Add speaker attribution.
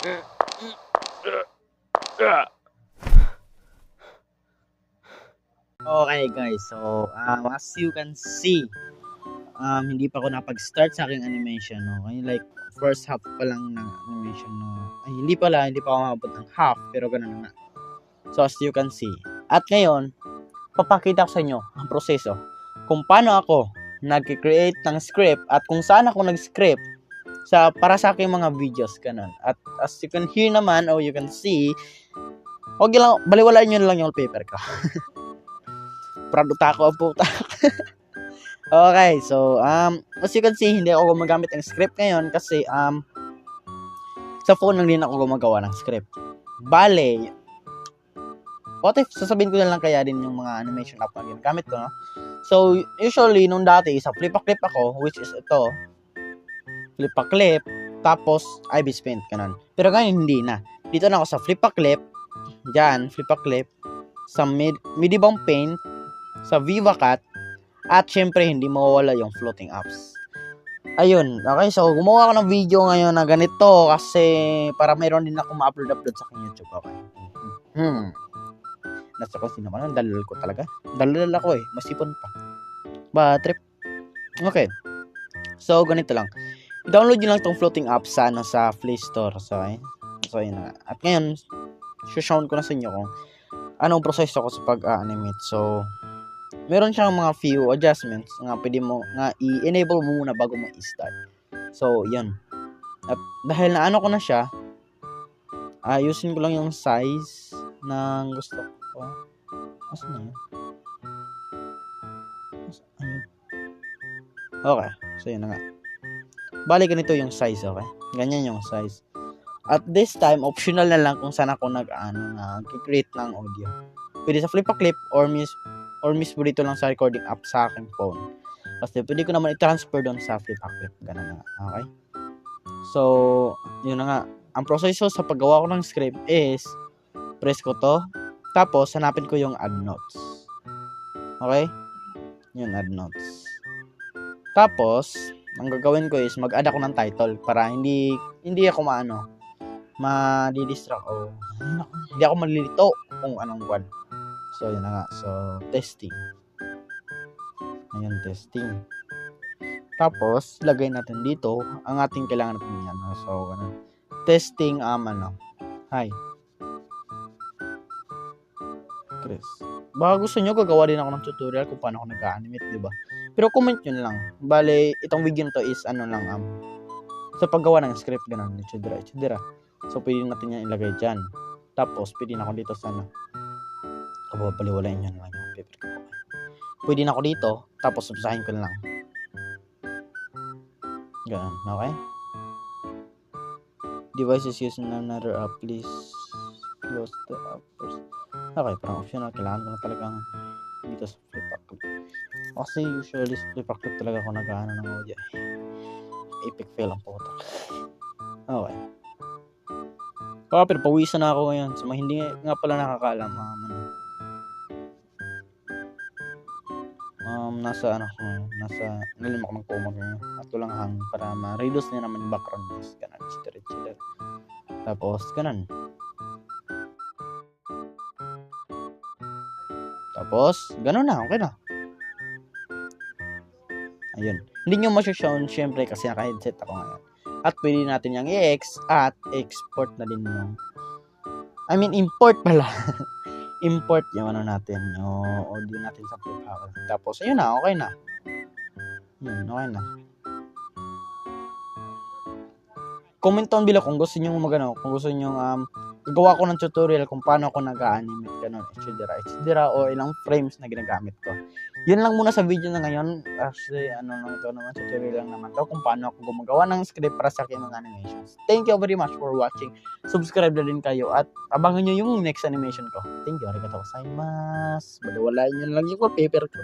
Speaker 1: Okay guys, so as you can see, hindi pa ako napag-start sa aking animation, no? Like first half pa lang ng animation, no? Ay, hindi pa ako mabot ng half, pero ganun na. So as you can see, at ngayon, papakita ko sa inyo ang proseso kung paano ako nag-create ng script at kung saan ako nag-script para sa aking mga videos, ganun. At as you can hear naman, or you can see, okay lang, baliwalaan nyo lang yung wallpaper ko. Proud ako ang puta. Okay, so as you can see, hindi ako gumagamit ng script ngayon kasi sa phone lang din ako gumagawa ng script. Bale, what if sasabihin ko na lang kaya din yung mga animation app na ginagamit ko, no? So usually nung dati sa Flip-a-Clip ako, which is ito, Flip-a-Clip, tapos Ibis Paint, ganun. Pero ngayon hindi na. Dito na ako sa Flip-a-Clip, dyan, Flip-a-Clip, sa Medibang Paint, sa VivaCut, at syempre hindi mawawala yung floating apps. Ayun, okay, so gumawa ako ng video ngayon na ganito kasi para mayroon din ako ma-upload sa aking YouTube, okay. Nasa ko sino ka, dalal ko talaga. Dalal ako masipon pa. Ba, trip. Okay. So, ganito lang. I-download nyo lang tong floating app sa Play Store. So, yun na. At ngayon, show ko na sa inyo kung anong proseso ko sa pag-animate. So, meron siyang mga few adjustments nga pwede mo nga i-enable mo muna bago mo i-start. So, yan. At dahil na ko na siya, ayusin ko lang yung size ng gusto ko. Asan na yun? Ayun. Okay. So, yun na nga. Bali, ganito yung size, okay? Ganyan yung size. At this time, optional na lang kung saan ako nag-create ng audio. Pwede sa Flip-a-Clip or mismo dito lang sa recording app sa aking phone. Kasi pwede ko naman i-transfer doon sa Flip-a-Clip. Ganun na nga. Okay? So, yun na nga. Ang proseso sa paggawa ko ng script is press ko to. Tapos, hanapin ko yung add notes. Okay? Yun, add notes. Tapos, ang gagawin ko is mag-add ako ng title para hindi ako ma-distract o hindi ako malilito kung anong word. So, yun na nga. So, testing. Ayan, testing. Tapos, lagay natin dito ang ating kailangan natin yan. So, testing, hi. Chris. Baka gusto nyo, gagawa din ako ng tutorial kung paano ako nag-animate, diba? Pero comment nyo lang. Bale, itong video to is, sa paggawa ng script, ganun, etc. So, pwede natin yan ilagay dyan. Tapos, pwede na ako dito sa paliwalain nyo lang yung paper ko. Pwede na ako dito, tapos subsahin ko lang. Ganun, okay? Devices using another app, please close the app first. Okay, parang optional, kailangan ko na talagang dito sa Flip-a-Clip. Kasi usually sa Flip-a-Clip talaga ako nag-ano ng audio. Epic fail ang puto. Okay. Pero pawisan na ako ngayon. So, hindi nga pala nakakaalam. Nasa nalim ako ng common ngayon. At ko lang hang para ma-reduce niya naman yung background noise. Ganun, chiller. Tapos, ganun. Tapos, ganun na, okay na. Ayun. Hindi nyo masya-shown, syempre, kasi naka-headset ako ngayon. At pwede natin yung export na din yung import pala. Import yung natin, yung audio natin sa Flip-a-Clip. Tapos, ayun na, okay na. Yun, okay na. Comment down below kung gusto nyo kung gusto nyo gagawa ko ng tutorial kung paano ako nag-animate, ganun, etc. O ilang frames na ginagamit ko. Yun lang muna sa video na ngayon. Actually, tutorial lang naman to kung paano ako gumagawa ng script para sa aking mga animations. Thank you very much for watching. Subscribe na din kayo at abangan nyo yung next animation ko. Thank you. Arigatou gozaimasu. Baliwalain nyo lang yung paper ko.